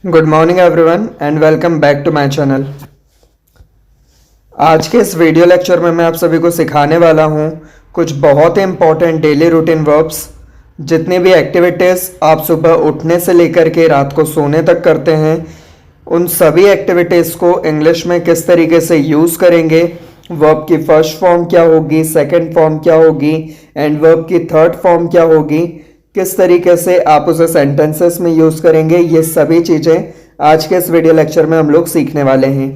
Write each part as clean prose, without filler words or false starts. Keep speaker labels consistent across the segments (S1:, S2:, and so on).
S1: Good morning everyone and welcome back to my channel. आज के इस वीडियो लेक्चर में मैं आप सभी को सिखाने वाला हूं कुछ बहुत ही इंपॉर्टेंट डेली रूटीन वर्ब्स। जितनी भी एक्टिविटीज़ आप सुबह उठने से लेकर के रात को सोने तक करते हैं, उन सभी एक्टिविटीज़ को इंग्लिश में किस तरीके से यूज़ करेंगे, वर्ब की फर्स्ट फॉर्म क्या होगी, सेकंड फॉर्म क्या होगी एंड वर्ब की थर्ड फॉर्म क्या होगी, किस तरीके से आप उसे सेंटेंसेस में यूज़ करेंगे, ये सभी चीज़ें आज के इस वीडियो लेक्चर में हम लोग सीखने वाले हैं।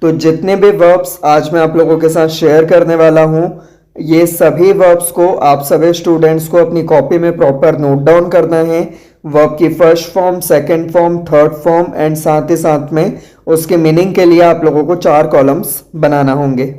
S1: तो जितने भी वर्ब्स आज मैं आप लोगों के साथ शेयर करने वाला हूँ, ये सभी वर्ब्स को आप सभी स्टूडेंट्स को अपनी कॉपी में प्रॉपर नोट डाउन करना है। वर्ब की first form, second form, third form and साथ ही साथ में उसके मीनिंग के लिए आप लोगों को 4 कॉलम्स बनाना होंगे।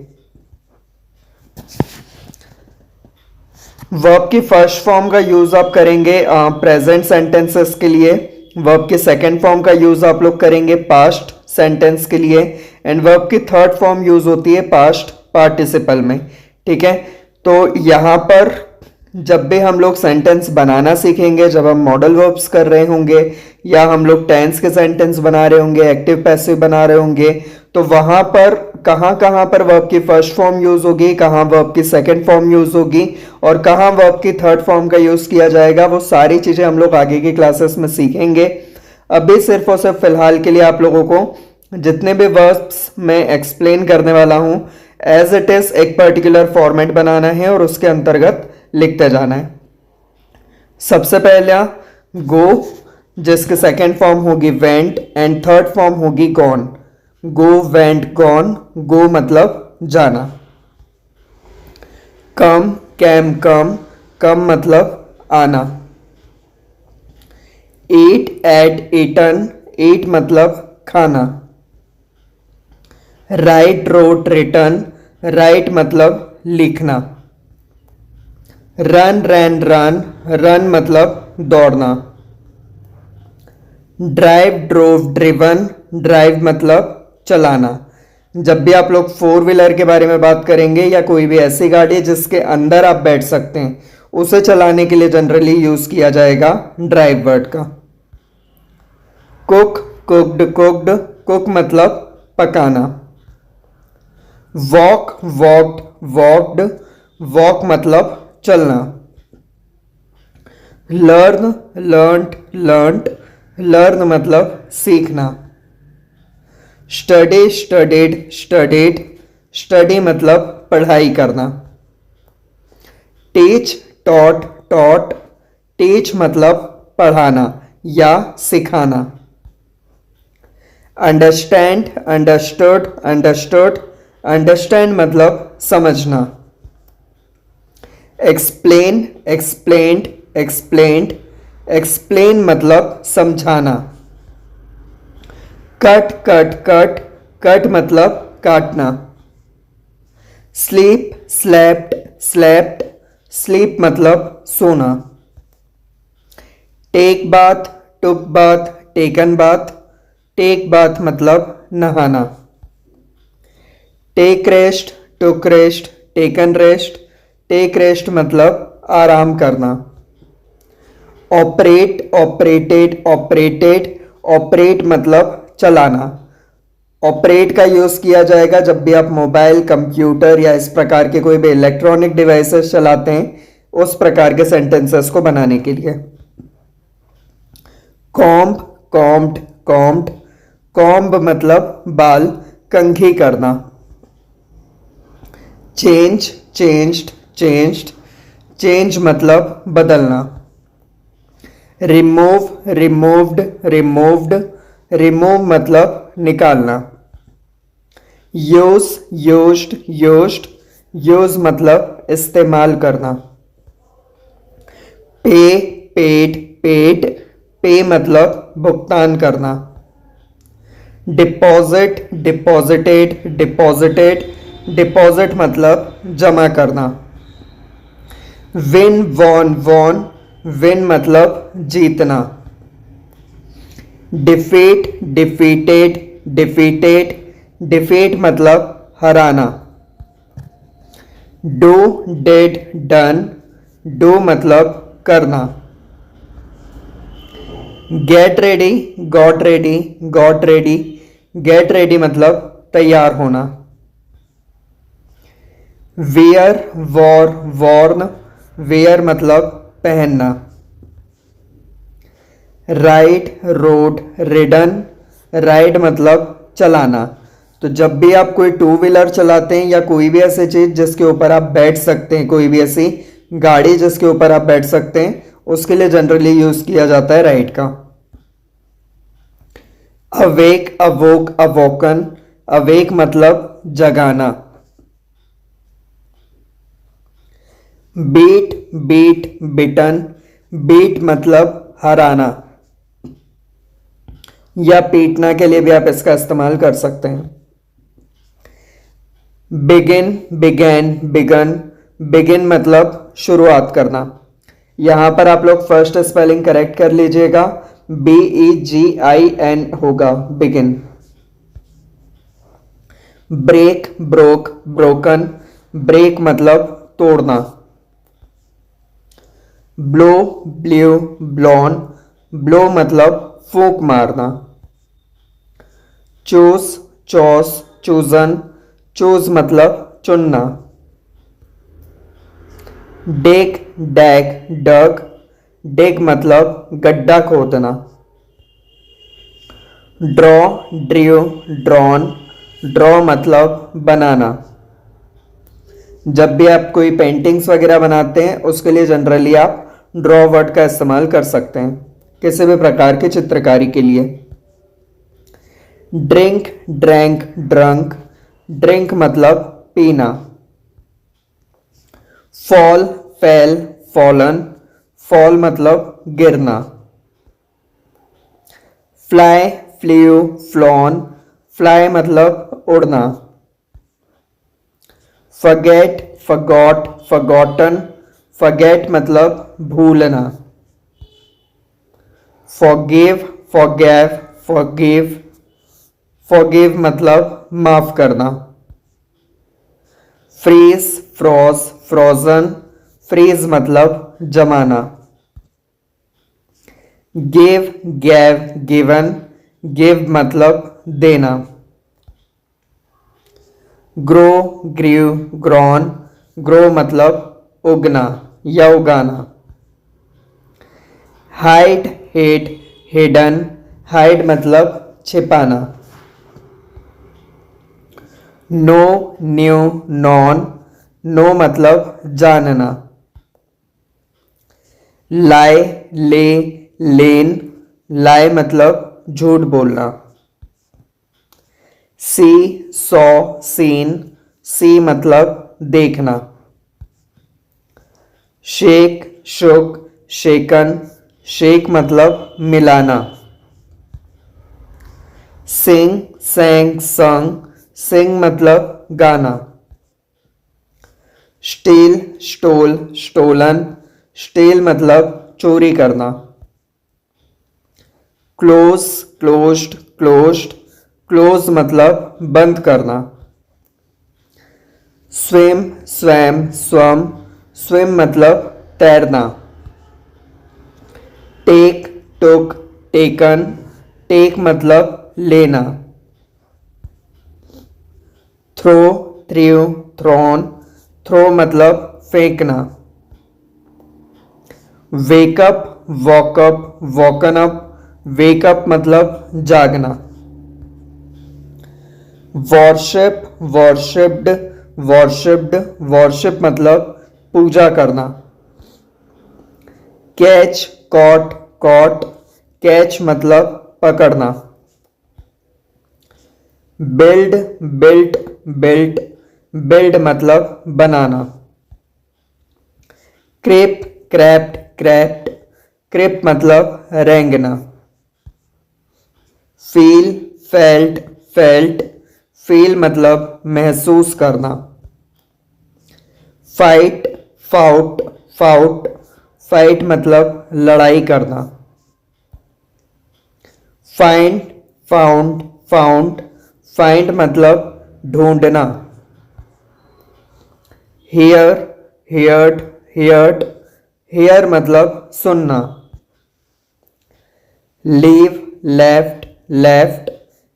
S1: वर्ब की फर्स्ट फॉर्म का यूज आप करेंगे प्रेजेंट सेंटेंसेस के लिए। वर्ब की सेकंड फॉर्म का यूज आप लोग करेंगे पास्ट सेंटेंस के लिए एंड वर्ब की थर्ड फॉर्म यूज होती है पास्ट पार्टिसिपल में। ठीक है, तो यहां पर जब भी हम लोग सेंटेंस बनाना सीखेंगे, जब हम मॉडल वर्ब्स कर रहे होंगे या हम लोग टेंस के सेंटेंस बना रहे होंगे, एक्टिव पैसिव बना रहे होंगे, तो वहां पर कहां पर वर्ब की फर्स्ट फॉर्म यूज होगी, कहां वर्ब की सेकंड फॉर्म यूज होगी और कहां वर्ब की थर्ड फॉर्म का यूज किया जाएगा, वो सारी चीजें हम लोग आगे की क्लासेस में सीखेंगे। अभी सिर्फ और सिर्फ फिलहाल के लिए आप लोगों को जितने भी वर्ब्स मैं एक्सप्लेन करने वाला हूं, एज इट इज एक पर्टिकुलर फॉर्मेट बनाना है और उसके अंतर्गत लिखते जाना है। सबसे पहला गो, जिसकी सेकंड फॉर्म होगी वेंट एंड थर्ड फॉर्म होगी गॉन। गो, वेंट, गॉन। गो मतलब जाना। कम, कैम, कम। कम मतलब आना। ईट, एट, ईटन। ईट मतलब खाना। Right, road, written. राइट मतलब लिखना। रन, रैन, रन। रन मतलब दौड़ना। Drive, drove, driven. ड्राइव मतलब चलाना। जब भी आप लोग फोर व्हीलर के बारे में बात करेंगे या कोई भी ऐसी गाड़ी जिसके अंदर आप बैठ सकते हैं, उसे चलाने के लिए जनरली यूज किया जाएगा ड्राइव वर्ड का। Cook, cooked, cooked. कुक मतलब पकाना। Walk, walked, walked. वॉक मतलब चलना। Learn, learned, learned. लर्न मतलब सीखना। Study, studied, studied. स्टडी मतलब पढ़ाई करना। Teach, taught, taught. टीच मतलब पढ़ाना या सिखाना। Understand, understood, understood. अंडरस्टैंड मतलब समझना। Explain, explained, explained. एक्सप्लेन मतलब समझाना। Cut, cut, cut. कट मतलब काटना। Sleep, slept, slept. स्लीप मतलब सोना। Take bath, took bath, taken bath. Take bath मतलब नहाना। Take rest, took rest, taken rest. Take rest मतलब आराम करना। Operate, operated, operated. ऑपरेट मतलब चलाना। ऑपरेट का यूज किया जाएगा जब भी आप मोबाइल, कंप्यूटर या इस प्रकार के कोई भी इलेक्ट्रॉनिक डिवाइसेस चलाते हैं, उस प्रकार के सेंटेंसेस को बनाने के लिए। कॉम्ब, कॉम्ब्ड, कॉम्ब्ड। कॉम्ब मतलब बाल, कंघी करना। Change, changed, changed. चेंज मतलब बदलना। Remove, removed, removed. रिमूव मतलब निकालना। Use, used, used. यूज मतलब इस्तेमाल करना। पे, पेड, पेड। पे मतलब भुगतान करना। Deposit, deposited, deposited. डिपॉजिट मतलब जमा करना। Win, von, von. विन मतलब जीतना। Defeat, defeated, defeated. डिफीट मतलब हराना। Do, did, done. डू मतलब करना। Get ready, got ready, got ready. Get ready मतलब तैयार होना। Where, war, Warne. वेयर मतलब पहनना। Ride, road, ridden. राइड मतलब चलाना। तो जब भी आप कोई टू व्हीलर चलाते हैं या कोई भी ऐसी चीज जिसके ऊपर आप बैठ सकते हैं, कोई भी ऐसी गाड़ी जिसके ऊपर आप बैठ सकते हैं, उसके लिए जनरली यूज किया जाता है राइड का। अवेक, अवोक, अवोकन। अवेक मतलब जगाना। बीट, बीट, बिटन। बीट मतलब हराना या पीटना के लिए भी आप इसका इस्तेमाल कर सकते हैं। Begin, began, begin. बिगिन मतलब शुरुआत करना। यहां पर आप लोग फर्स्ट स्पेलिंग करेक्ट कर लीजिएगा, BEGIN होगा begin. Break, broke, broken. Break मतलब तोड़ना। Blow, blue, ब्लॉन। ब्लो मतलब फूंक मारना। Choose, चॉस, chosen. चूज मतलब चुनना। डेक, डैग, डग। डेक मतलब गड्ढा खोदना। Draw, Drew, drawn. ड्रॉ मतलब बनाना। जब भी आप कोई पेंटिंग्स वगैरह बनाते हैं उसके लिए जनरली आप ड्रॉ वर्ड का इस्तेमाल कर सकते हैं, किसी भी प्रकार की चित्रकारी के लिए। Drink, drank, drunk. ड्रिंक मतलब पीना। Fall, fail, fallen. फॉल मतलब गिरना। Fly, flue, flown. फ्लाई मतलब उड़ना। Forget, forgot, फगॉटन। फगेट मतलब भूलना। Forgive, forgave, forgive. फॉरगिव मतलब माफ करना। Freeze, फ्रॉज, frozen. फ्रीज मतलब जमाना। Give, gave, given. गिव मतलब देना। Grow, grieve, grown. ग्रो मतलब उगना या उगाना। Hide, hide, hidden. हाइड मतलब छिपाना। No, new, non. नो मतलब जानना। लाई, ले, लेन। लाई मतलब झूठ बोलना। सी, सॉ, सीन। सी मतलब देखना। शेक, शुक, शेकन। शेक मतलब मिलाना। सिंग, सैंग, संग। सिंग मतलब गाना। Steel, stall, stolen. स्टील मतलब चोरी करना। Close, closed, closed. क्लोज मतलब बंद करना। Swim, swum, स्वम। स्विम मतलब तैरना। टेक, टुक, टेकन। टेक मतलब लेना। Throw, through, throne. थ्रो मतलब फेंकना। Wake up, woke up, woken up. Wake up मतलब जागना। वॉरशिप, वॉरशिप्ड, वॉरशिप्ड। वॉरशिप मतलब पूजा करना। Catch, cot, cot. कैच मतलब पकड़ना। Build, built, built. बिल्ड मतलब बनाना। Creep, crept, crept. क्रेप मतलब रेंगना। Feel, felt, felt. फील मतलब महसूस करना। Fight, fought, fought. फाइट मतलब लड़ाई करना। Find, found, found. फाइंड मतलब ढूंढना। Here, heard, heard. हियर मतलब सुनना। लीव, लेफ्ट, लेफ्ट,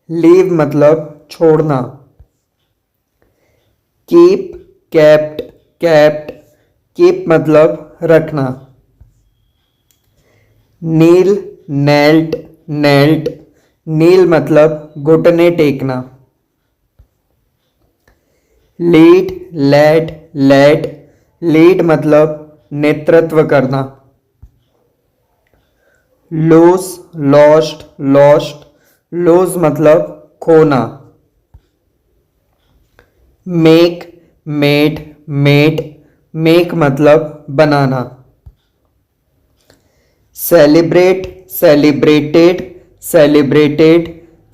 S1: लीव मतलब छोड़ना। कीप, केप्ट, केप्ट, कीप मतलब रखना। नील, नेल्ट, नेल्ट, नील मतलब घुटने टेकना। लीड, लेड, लेड, लीड मतलब नेतृत्व करना। लूज, लॉस्ट, लॉस्ट, लूज मतलब खोना। मेक, मेड, मेड, मेक मतलब बनाना। सेलिब्रेट, सेलिब्रेटेड, सेलिब्रेटेड,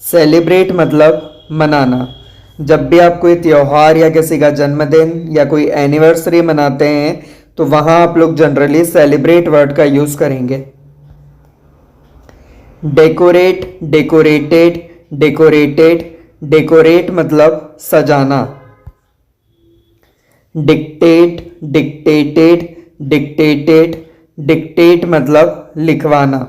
S1: सेलिब्रेट मतलब मनाना। जब भी आप कोई त्योहार या किसी का जन्मदिन या कोई एनिवर्सरी मनाते हैं तो वहां आप लोग जनरली सेलिब्रेट वर्ड का यूज करेंगे। डेकोरेट, डेकोरेटेड, डेकोरेटेड, डेकोरेट मतलब सजाना। डिक्टेट, डिक्टेटेड, डिक्टेटेड, डिक्टेट मतलब लिखवाना।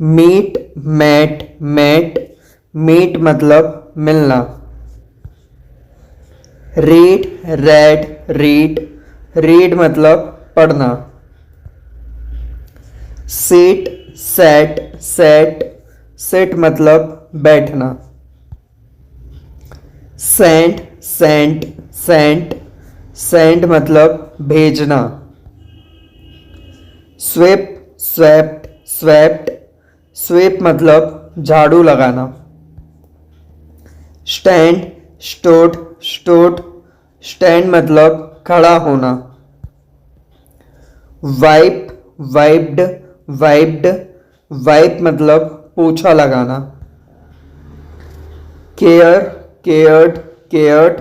S1: मीट, मैट, मैट, मीट मतलब मिलना। रीड, रेड, रीड, रीड मतलब पढ़ना। सीट, सेट, सेट, सिट मतलब बैठना। सेंड, सेंट, सेंट, सेंड मतलब भेजना। स्वेप, स्वेप्ट, स्वेप्ट, स्वेप मतलब झाड़ू लगाना। स्टैंड, स्टोड, स्टोड, स्टैंड मतलब खड़ा होना। वाइप, वाइप्ड, वाइप्ड, वाइप मतलब पोछा लगाना। केयर, केयर्ड, केयर्ड,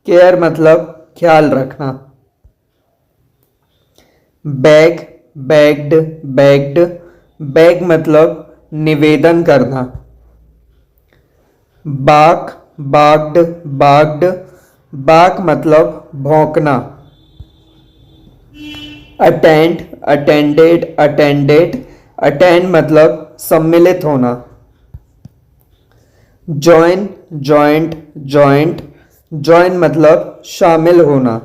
S1: केयर मतलब ख्याल रखना। बैग, बैग्ड, बैग्ड, बैग मतलब निवेदन करना। बाक, बाग्ड, बाग्ड, बाक मतलब भौंकना। अटेंड, अटेंडेड, अटेंडेड, अटेंड मतलब सम्मिलित होना। जॉइन, जॉइंट, जॉइंट, जॉइन मतलब शामिल होना।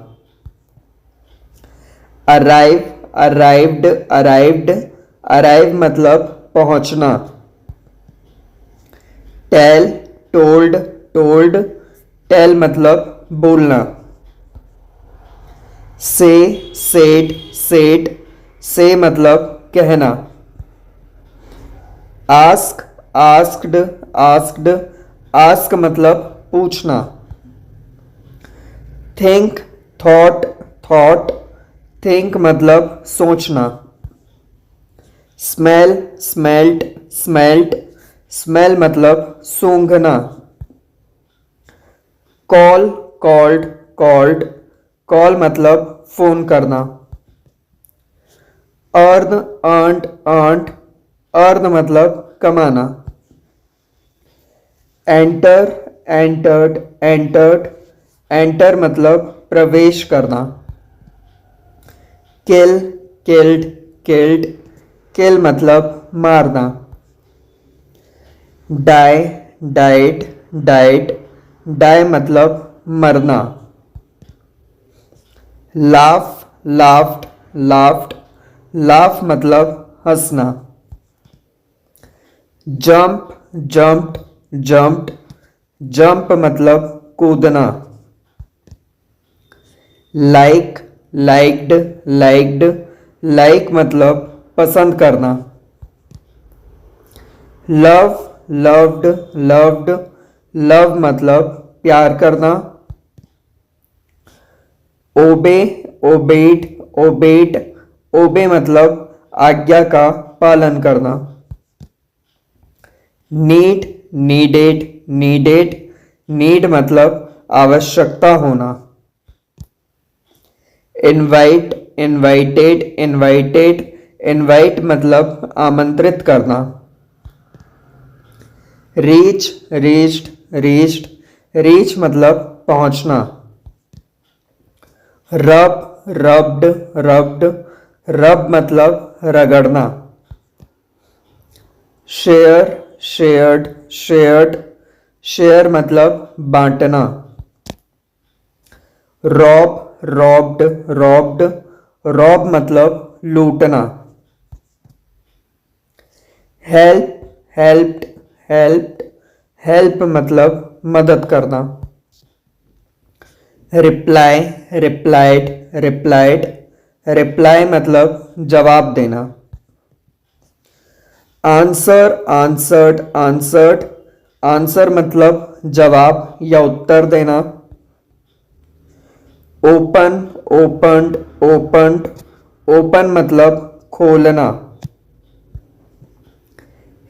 S1: अराइव, अराइव्ड, अराइव्ड, अराइव मतलब पहुंचना। टेल, टोल्ड, टोल्ड, टेल मतलब बोलना। से, सेड, सेड, से मतलब कहना। आस्क, आस्क्ड, आस्क्ड, आस्क मतलब पूछना। थिंक, थॉट, थॉट, थिंक मतलब सोचना। स्मेल, स्मेल्ट, स्मेल्ट, स्मेल मतलब सूंघना। कॉल, कॉल्ड, कॉल्ड, कॉल मतलब फोन करना। अर्न, अर्नड, अर्नड, अर्न मतलब कमाना। एंटर, एंटर्ड, एंटर्ड, एंटर मतलब प्रवेश करना। किल, किल्ड, किल्ड, किल मतलब मारना। डाई, डाइड, डाइड, डाई मतलब मरना। लाफ, लाफ्ड, लाफ्ड, लाफ मतलब हंसना। जंप, जंप्ड, जंप्ड, जंप मतलब कूदना। लाइक, लाइक्ड, लाइक्ड, लाइक मतलब पसंद करना। लव, लव्ड, लव्ड, लव मतलब प्यार करना। ओबे, ओबेड, ओबेट, ओबे मतलब आज्ञा का पालन करना। नीड, नीडेड, नीडेड, नीड मतलब आवश्यकता होना। इनवाइट, इनवाइटेड, इनवाइटेड, इनवाइट मतलब आमंत्रित करना। रीच, रीच्ड, रीच्ड, रीच मतलब पहुंचना। रब, रब्ड, रब्ड, रब मतलब रगड़ना। शेयर, शेयर्ड, शेयर्ड, शेयर मतलब बांटना। रॉब, रॉब्ड, रॉब्ड, रॉब मतलब लूटना। हेल्प, हेल्प्ड, हेल्प्ड, हेल्प मतलब मदद करना। रिप्लाई, रिप्लाइड, रिप्लाइड, रिप्लाई मतलब जवाब देना। आंसर, आंसर्ड, आंसर्ड, आंसर मतलब जवाब या उत्तर देना। ओपन, ओपन्ड, ओपन्ड, ओपन मतलब खोलना।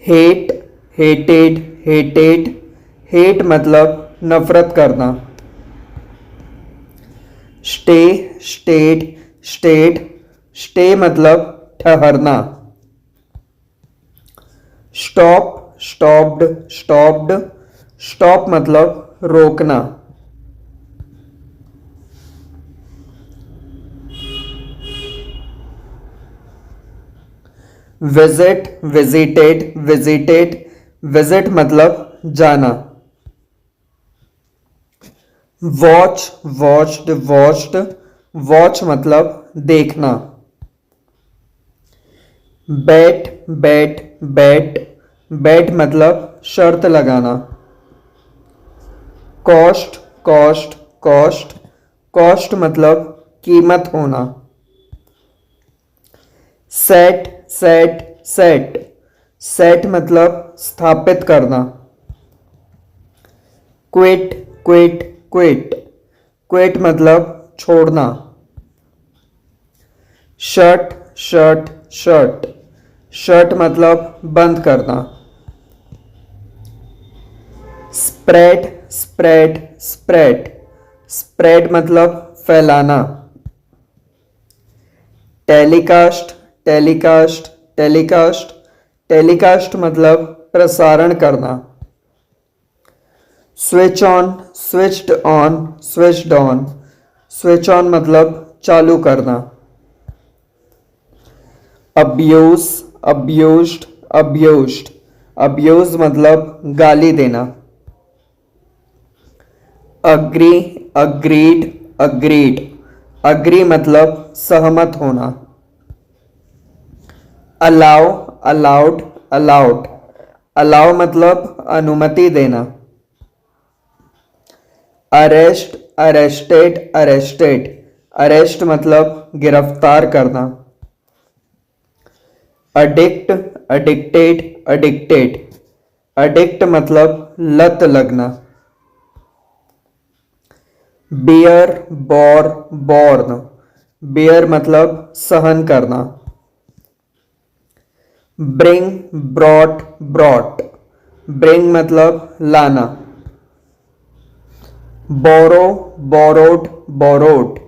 S1: हेट, हेटेड, हेटेड, हेट मतलब नफरत करना। स्टे, स्टेड, स्टेड, स्टे मतलब ठहरना। स्टॉप, स्टॉप्ड, स्टॉप्ड, स्टॉप मतलब रोकना। विजिट, विजिटेड, विजिटेड, विजिट मतलब जाना। वॉच, वॉच्ड, वॉच्ड, वॉच मतलब देखना। बेट, बेट, बेट, बेट मतलब शर्त लगाना। कॉस्ट, कॉस्ट, कॉस्ट, कॉस्ट मतलब कीमत होना। सेट, सेट, सेट, सेट मतलब स्थापित करना। क्विट, क्विट, क्विट, क्विट मतलब छोड़ना। शर्ट, शर्ट, शर्ट, शर्ट मतलब बंद करना। स्प्रेड, स्प्रेड, स्प्रेड, स्प्रेड मतलब फैलाना। टेलीकास्ट, टेलीकास्ट, टेलीकास्ट, टेलीकास्ट मतलब प्रसारण करना। Switch on, switched on, switched on, switch on मतलब चालू करना। अब्यूज, अब्यूज्ड, अब्यूज्ड, अब्यूज मतलब गाली देना। अग्री, अग्रीड, अग्रीड, अग्री मतलब सहमत होना। अलाउ, अलाउड, अलाउड, अलाउ मतलब अनुमति देना। अरेस्ट, अरेस्टेड, अरेस्टेड, अरेस्ट मतलब गिरफ्तार करना। अडिक्ट, अडिक्टेड, अडिक्टेड, अडिक्ट मतलब लत लगना। बियर, बॉर, बॉर्न, बियर मतलब सहन करना। ब्रिंग, ब्रॉट, ब्रॉट, ब्रिंग मतलब लाना। बोरो, बोरोड, बोरोड,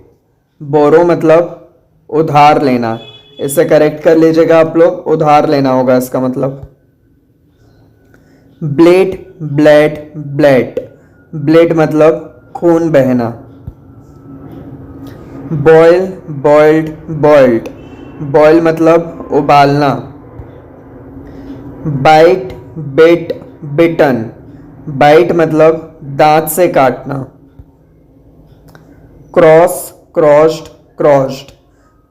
S1: बोरो मतलब उधार लेना। इसे करेक्ट कर लीजिएगा आप लोग, उधार लेना होगा इसका मतलब। ब्लेड, ब्लेड, ब्लेड, ब्लेड मतलब खून बहना। बॉयल, बॉइल्ड, बॉइल्ड, बॉयल मतलब उबालना। बाइट, बिट, बिटन, बाइट मतलब दांत से काटना। क्रॉस, क्रॉस्ड, क्रॉस्ड,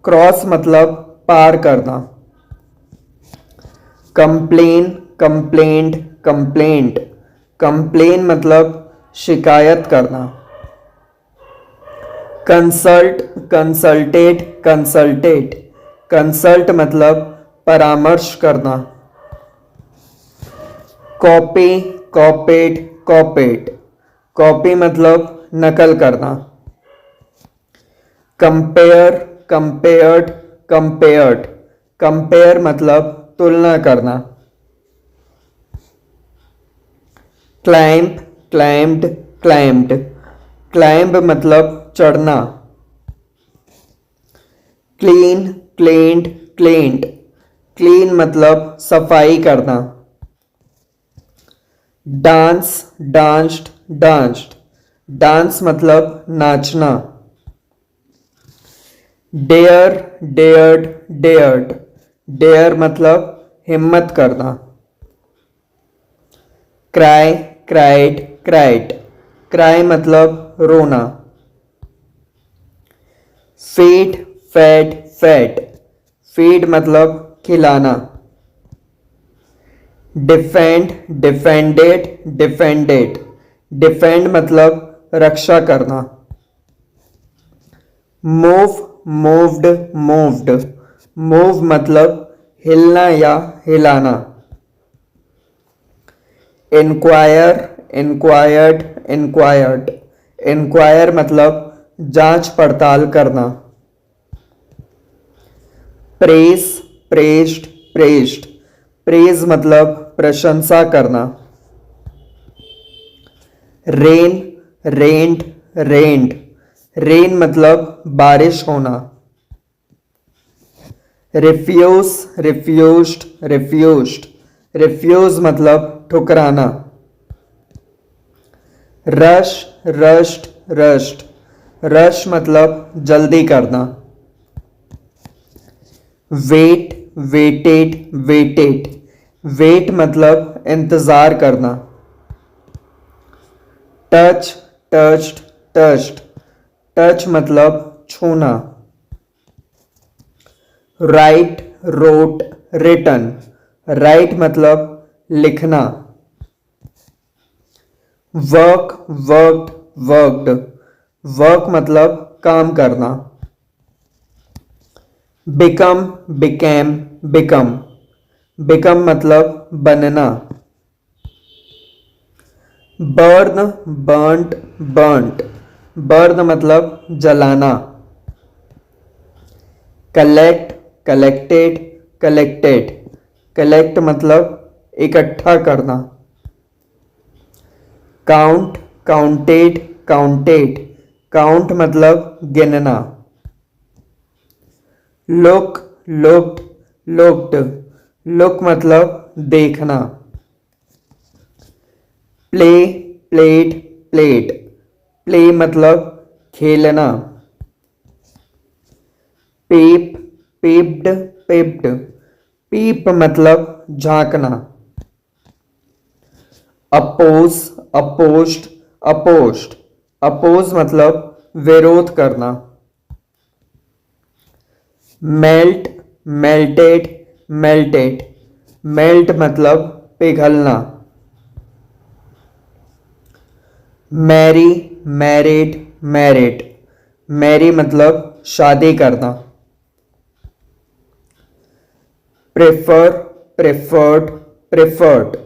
S1: क्रॉस मतलब पार करना। कंप्लेन, कंप्लेंट, कंप्लेंट, कंप्लेन मतलब शिकायत करना। कंसल्ट, कंसल्टेड, कंसल्टेड, कंसल्ट मतलब परामर्श करना। कॉपी, कॉपीड, कॉपीड, कॉपी मतलब नकल करना। कंपेयर, कंपेयर्ड, कंपेयर्ड, कंपेयर मतलब तुलना करना। क्लाइंब, क्लाइंब्ड, क्लाइंब्ड, क्लाइंब मतलब चढ़ना। क्लीन, क्लीन्ड, क्लीन्ड, क्लीन मतलब सफाई करना। डांस, डांस्ड, डांस्ड, डांस मतलब नाचना। डेयर, डेयर्ड, डेयर्ड, डेयर मतलब हिम्मत करना। Cry, cried, क्राइट। क्राई मतलब रोना। Feed, fed, fat. फीड मतलब खिलाना। Defend, defended, defended. डिफेंड मतलब रक्षा करना। Move, moved, moved. मूव मतलब हिलना या हिलाना। Inquire, inquired, inquired. इंक्वायर मतलब जांच पड़ताल करना। Praise, praised, praised. प्रेज मतलब प्रशंसा करना। Rain, red, red. रेन मतलब बारिश होना। Refuse, refused, refused. रिफ्यूज मतलब ठुकराना। Rush, rushed, rushed. रश मतलब जल्दी करना। Wait, weighted, weighted. वेट मतलब इंतजार करना। Touch, touched, touched. टच मतलब छूना। Right, road, written. राइट मतलब लिखना। Work, worked, worked. वर्क मतलब काम करना। Become, became, become. बिकम मतलब बनना। Burn, burnt, burnt. बर्न मतलब जलाना। Collect, collected, collected. कलेक्ट मतलब इकट्ठा करना। Count, counted, counted. काउंट मतलब गिनना। Look, looked, looked. लुक मतलब देखना। Play, played, played. प्ले मतलब खेलना। पेप, पेप्ड, पेप्ड। पीप मतलब झांकना। Oppose, opposed, opposed. अपोज मतलब विरोध करना। Melt, melted, melted. मेल्ट मतलब पिघलना। Mary, married, married. मैरी मतलब शादी करना। Prefer, preferred, preferred.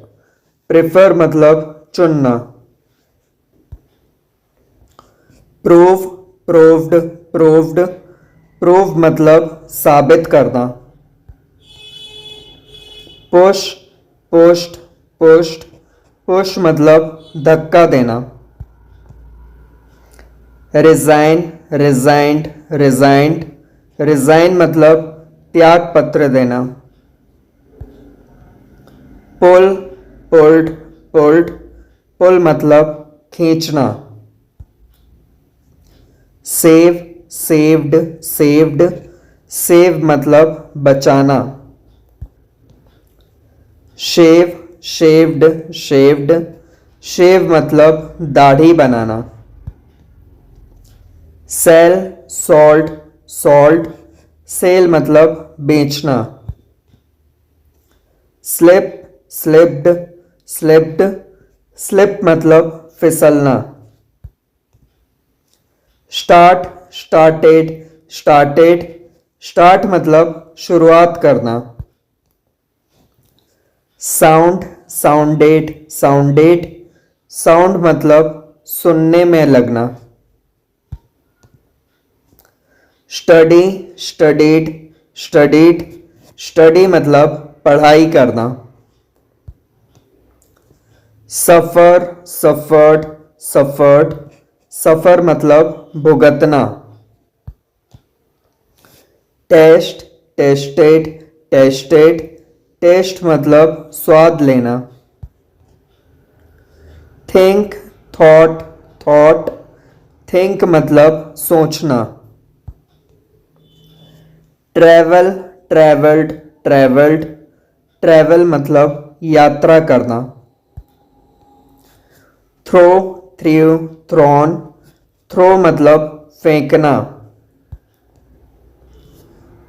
S1: प्रेफर मतलब चुनना। Prove, proved, proved. प्रूव मतलब साबित करना। Push, pushed, pushed. पुश मतलब धक्का देना। Resign, resigned, resigned. रिजाइन मतलब त्याग पत्र देना। पुल, पुल्ड, पुल्ड। पुल मतलब खींचना। Save, saved, saved. सेव मतलब बचाना। शेव, शेव्ड, शेव्ड। शेव मतलब दाढ़ी बनाना। Sell, sold, sold. सेल मतलब बेचना। Slip, slipped, slipped. स्लिप मतलब फिसलना। Start, started, started. स्टार्ट मतलब शुरुआत करना। Sound, sounded, sounded. साउंड मतलब सुनने में लगना। Study, studied, studied. स्टडी मतलब पढ़ाई करना। सफर, सफर्ड, सफर्ड। सफर मतलब भुगतना। Test, tested, tested. टेस्ट मतलब स्वाद लेना। Think, thought, thought. थिंक मतलब सोचना। Travel, travelled, travelled. ट्रैवल मतलब यात्रा करना। Throw, through, throne. थ्रो मतलब फेंकना।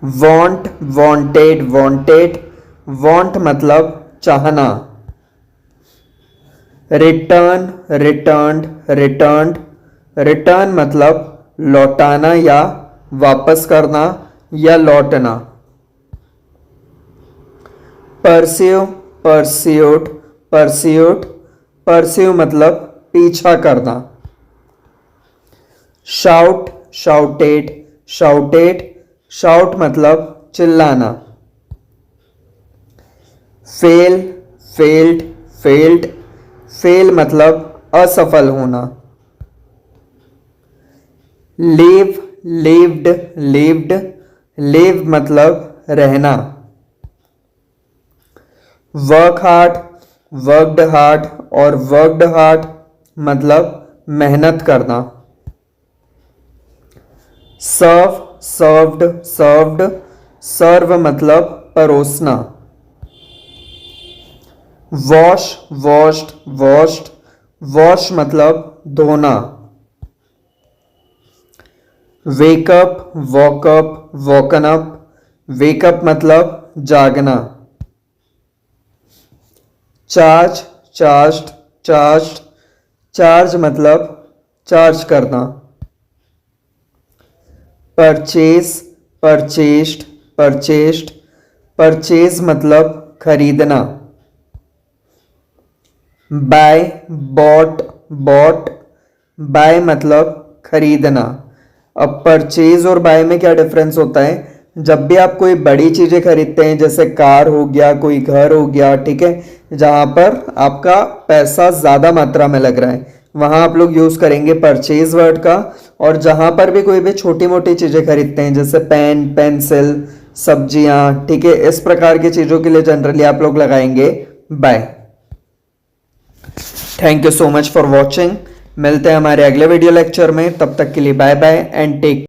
S1: Want, wanted, wanted. वॉन्ट मतलब चाहना। Return, returned, returned. रिटर्न मतलब लौटाना या वापस करना या लौटना। Pursue, pursuit, pursuit. परस्यू मतलब पीछा करना। Shout, shouted, shouted. शाउट मतलब चिल्लाना। Fail, failed, failed. फेल मतलब असफल होना। Leave, levied, levied. लीव मतलब रहना। वर्क हार्ड, वर्कड हार्ड और वर्कड हार्ड मतलब मेहनत करना। Serve, served, served. सर्व मतलब परोसना। Wash, washed, washed. वॉश मतलब धोना। Wake up, woke up, woken up. Wake up मतलब जागना। Charge, charged, charged. चार्ज मतलब चार्ज करना। Purchase, purchased, purchased. परचेज मतलब खरीदना। Bye, bot, bot. बाय मतलब खरीदना। अब परचेज और बाय में क्या डिफरेंस होता है? जब भी आप कोई बड़ी चीजें खरीदते हैं, जैसे कार हो गया, कोई घर हो गया, ठीक है, जहां पर आपका पैसा ज्यादा मात्रा में लग रहा है, वहां आप लोग यूज करेंगे परचेज वर्ड का। और जहां पर भी कोई भी छोटी मोटी चीजें खरीदते हैं, जैसे पेन, पेंसिल, सब्जियां, ठीक है, इस प्रकार की चीजों के लिए जनरली आप लोग लगाएंगे bye. Thank you so much for watching. मिलते हैं हमारे अगले वीडियो लेक्चर में, तब तक के लिए बाय बाय एंड टेक